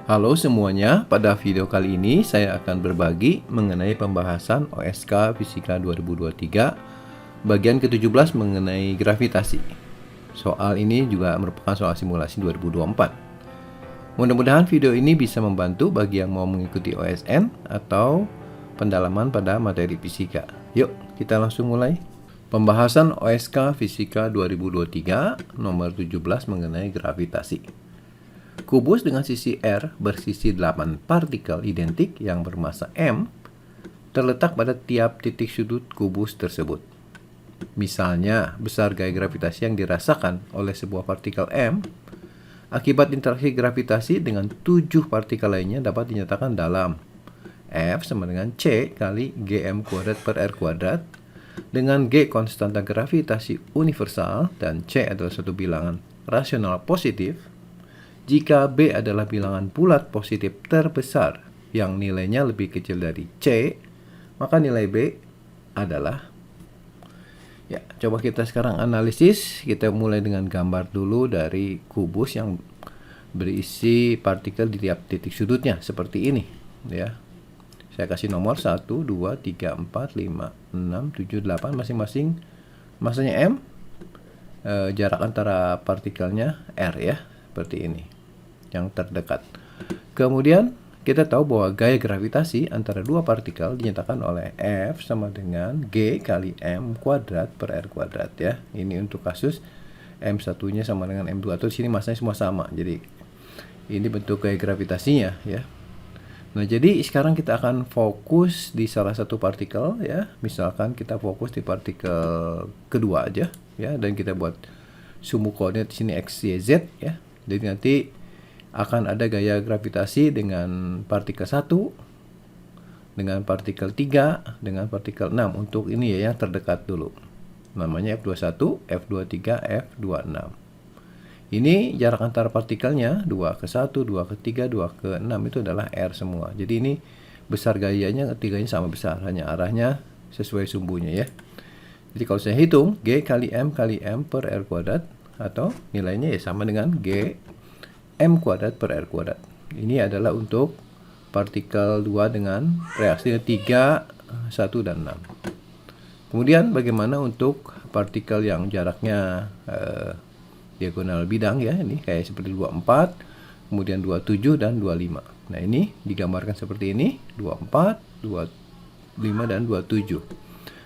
Halo semuanya, pada video kali ini saya akan berbagi mengenai pembahasan OSK Fisika 2023 bagian ke-17 mengenai gravitasi. Soal ini juga merupakan soal simulasi 2024. Mudah-mudahan video ini bisa membantu bagi yang mau mengikuti OSN atau pendalaman pada materi fisika. Yuk, kita langsung mulai. Pembahasan OSK Fisika 2023 nomor 17 mengenai gravitasi. Kubus dengan sisi R bersisi 8 partikel identik yang bermassa M terletak pada tiap titik sudut kubus tersebut. Misalnya, besar gaya gravitasi yang dirasakan oleh sebuah partikel M akibat interaksi gravitasi dengan 7 partikel lainnya dapat dinyatakan dalam F sama dengan C kali Gm kuadrat per R kuadrat, dengan G konstanta gravitasi universal dan C adalah suatu bilangan rasional positif. Jika B adalah bilangan bulat positif terbesar yang nilainya lebih kecil dari C, maka nilai B adalah, ya, coba kita sekarang analisis. Kita mulai dengan gambar dulu dari kubus yang berisi partikel di tiap titik sudutnya seperti ini, ya. Saya kasih nomor 1, 2, 3, 4, 5, 6, 7, 8 masing-masing massanya M. Jarak antara partikelnya R, ya, seperti ini yang terdekat. Kemudian kita tahu bahwa gaya gravitasi antara dua partikel dinyatakan oleh F sama dengan G kali M kuadrat per R kuadrat, ya. Ini untuk kasus M1-nya sama dengan M2, atau di sini massanya semua sama. Jadi ini bentuk gaya gravitasinya, ya. Nah, jadi sekarang kita akan fokus di salah satu partikel, ya. Misalkan kita fokus di partikel kedua aja, ya, dan kita buat sumbu koordinat di sini X, Y, Z, ya. Jadi nanti akan ada gaya gravitasi dengan partikel 1, dengan partikel 3, dengan partikel 6. Untuk ini ya yang terdekat dulu. Namanya F21, F23, F26. Ini jarak antara partikelnya 2 ke 1, 2 ke 3, 2 ke 6 itu adalah R semua. Jadi ini besar gayanya ketiganya sama besar, hanya arahnya sesuai sumbunya, ya. Jadi kalau saya hitung G kali M per R kuadrat, atau nilainya ya sama dengan G M kuadrat per R kuadrat. Ini adalah untuk partikel 2 dengan reaksi 3, 1, dan 6. Kemudian bagaimana untuk partikel yang jaraknya diagonal bidang, ya, ini kayak seperti 24, kemudian 27 dan 25. Nah, ini digambarkan seperti ini, 24, 25 dan 27.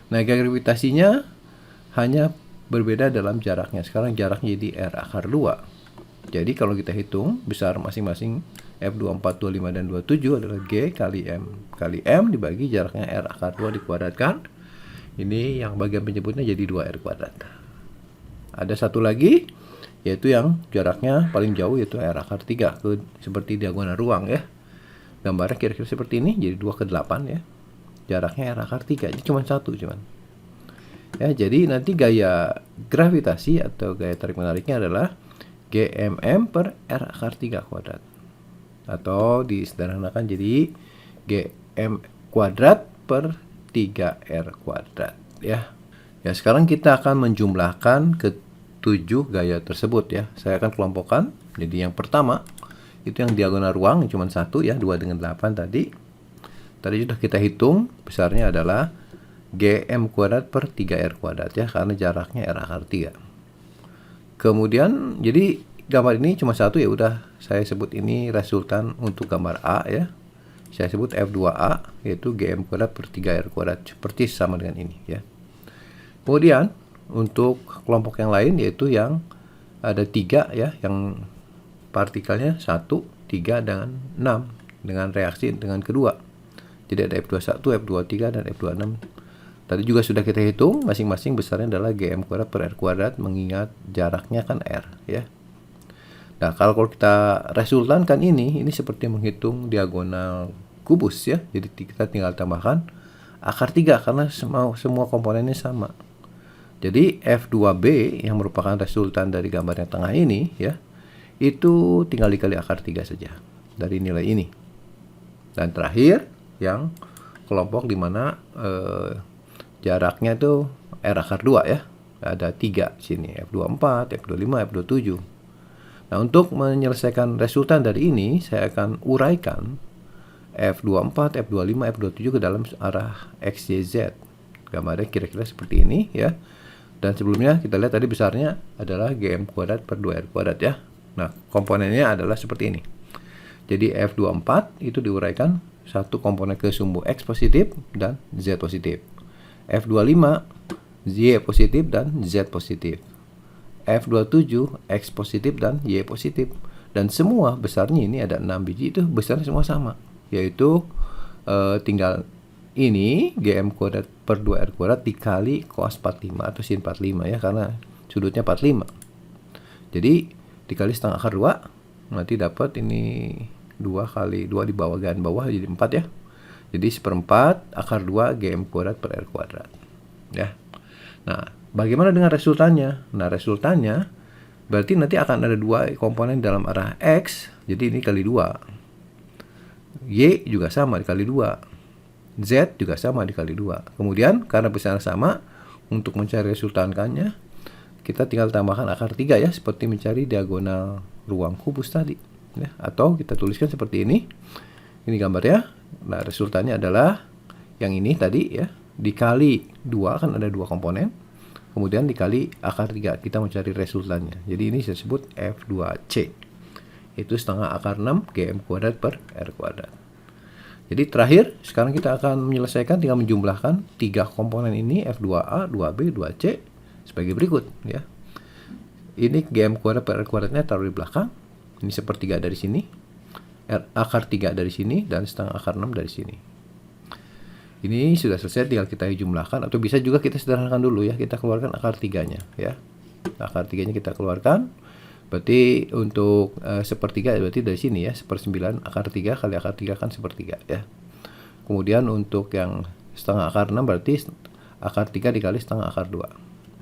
Nah, gaya gravitasinya hanya berbeda dalam jaraknya. Sekarang jaraknya jadi R akar 2. Jadi kalau kita hitung besar masing-masing F24, 25 dan 27 adalah G kali M dibagi jaraknya R akar 2 dikuadratkan. Ini yang bagian penyebutnya jadi 2R kuadrat. Ada satu lagi, yaitu yang jaraknya paling jauh, yaitu R akar 3, seperti diagonal ruang, ya. Gambarnya kira-kira seperti ini, jadi 2 ke 8, ya. Jaraknya R akar 3, jadi cuma satu, ya. Jadi nanti gaya gravitasi atau gaya tarik menariknya adalah Gmm per R akar 3 kuadrat, atau disederhanakan jadi Gm kuadrat per 3R kuadrat, ya. Ya, sekarang kita akan menjumlahkan ke-7 gaya tersebut, ya. Saya akan kelompokkan. Jadi yang pertama itu yang diagonal ruang, cuma satu, ya, 2 dengan 8 tadi. Tadi sudah kita hitung, besarnya adalah Gm kuadrat per 3R kuadrat, ya, karena jaraknya R akar 3. Kemudian jadi gambar ini cuma satu, ya udah saya sebut ini resultan untuk gambar A, ya. Saya sebut F2A, yaitu Gm kuadrat per 3R kuadrat, seperti sama dengan ini, ya. Kemudian untuk kelompok yang lain, yaitu yang ada 3, ya, yang partikelnya 1, 3 dan 6 dengan reaksi dengan kedua. Jadi ada F21, F23 dan F26. Tadi juga sudah kita hitung, masing-masing besarnya adalah Gm kuadrat per R kuadrat, mengingat jaraknya kan R, ya. Nah, kalau kita resultankan ini seperti menghitung diagonal kubus, ya. Jadi kita tinggal tambahkan akar 3 karena semua komponennya sama. Jadi F2B yang merupakan resultan dari gambar yang tengah ini, ya, itu tinggal dikali akar 3 saja dari nilai ini. Dan terakhir yang kelompok di mana jaraknya itu R akar 2, ya. Ada 3 sini, F24, F25, F27. Nah, untuk menyelesaikan resultan dari ini, saya akan uraikan F24, F25, F27 ke dalam arah X, Y, Z. Gambarnya kira-kira seperti ini ya. Dan sebelumnya kita lihat tadi besarnya adalah GM kuadrat per 2R kuadrat ya. Nah, komponennya adalah seperti ini. Jadi F24 itu diuraikan satu komponen ke sumbu X positif dan Z positif. F25 Y positif dan Z positif. F27 X positif dan Y positif. Dan semua besarnya ini ada 6 biji, itu besarnya semua sama. Yaitu tinggal ini GM kuadrat per 2R kuadrat dikali cos 45 atau sin 45 ya, karena sudutnya 45. Jadi dikali setengah akar 2, nanti dapat ini 2 kali 2 di bawah garis bawah jadi 4 ya. Jadi 1/4 akar 2 GM kuadrat per R kuadrat ya. Nah, bagaimana dengan resultannya? Nah, resultannya berarti nanti akan ada 2 komponen dalam arah X, jadi ini kali 2. Y juga sama dikali 2. Z juga sama dikali 2. Kemudian karena besarnya sama, untuk mencari resultannya kita tinggal tambahkan akar 3 ya, seperti mencari diagonal ruang kubus tadi ya. Atau kita tuliskan seperti ini. Ini gambarnya. Nah, resultannya adalah yang ini tadi ya, dikali 2, kan ada 2 komponen. Kemudian dikali akar 3, kita mencari resultannya. Jadi ini saya sebut F2C. Itu setengah akar 6 GM kuadrat per R kuadrat. Jadi terakhir, sekarang kita akan menyelesaikan tinggal menjumlahkan 3 komponen ini, F2A, 2B, 2C sebagai berikut ya. Ini GM kuadrat per R kuadratnya taruh di belakang. Ini sepertiga dari sini, akar 3 dari sini, dan setengah akar 6 dari sini. Ini sudah selesai, tinggal kita jumlahkan, atau bisa juga kita sederhanakan dulu ya. Kita keluarkan akar 3-nya ya. Akar 3-nya kita keluarkan. Berarti untuk sepertiga berarti dari sini ya, 1/9 akar 3 kali akar 3 kan sepertiga ya. Kemudian untuk yang setengah akar 6 berarti akar 3 dikali setengah akar 2.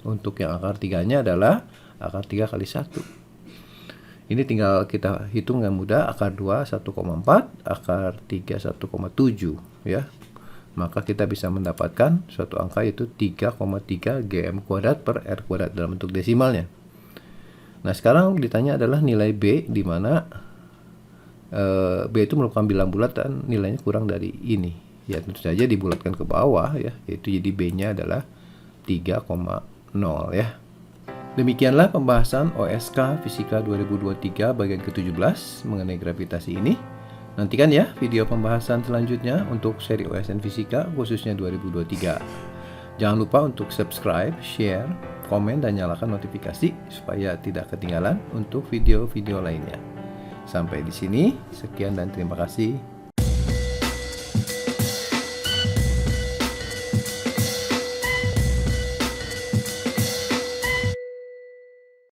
Untuk yang akar 3-nya adalah akar 3 kali 1. Ini tinggal kita hitung dengan mudah, akar 2 1,4, akar 3 1,7 ya. Maka kita bisa mendapatkan suatu angka yaitu 3,3 GM kuadrat per R kuadrat dalam bentuk desimalnya. Nah, sekarang ditanya adalah nilai B, di mana B itu merupakan bilang bulat dan nilainya kurang dari ini. Ya, tentu saja dibulatkan ke bawah ya, yaitu jadi B-nya adalah 3,0 ya. Demikianlah pembahasan OSK Fisika 2023 bagian ke-17 mengenai gravitasi ini. Nantikan ya video pembahasan selanjutnya untuk seri OSN Fisika khususnya 2023. Jangan lupa untuk subscribe, share, komen, dan nyalakan notifikasi supaya tidak ketinggalan untuk video-video lainnya. Sampai di sini, sekian dan terima kasih.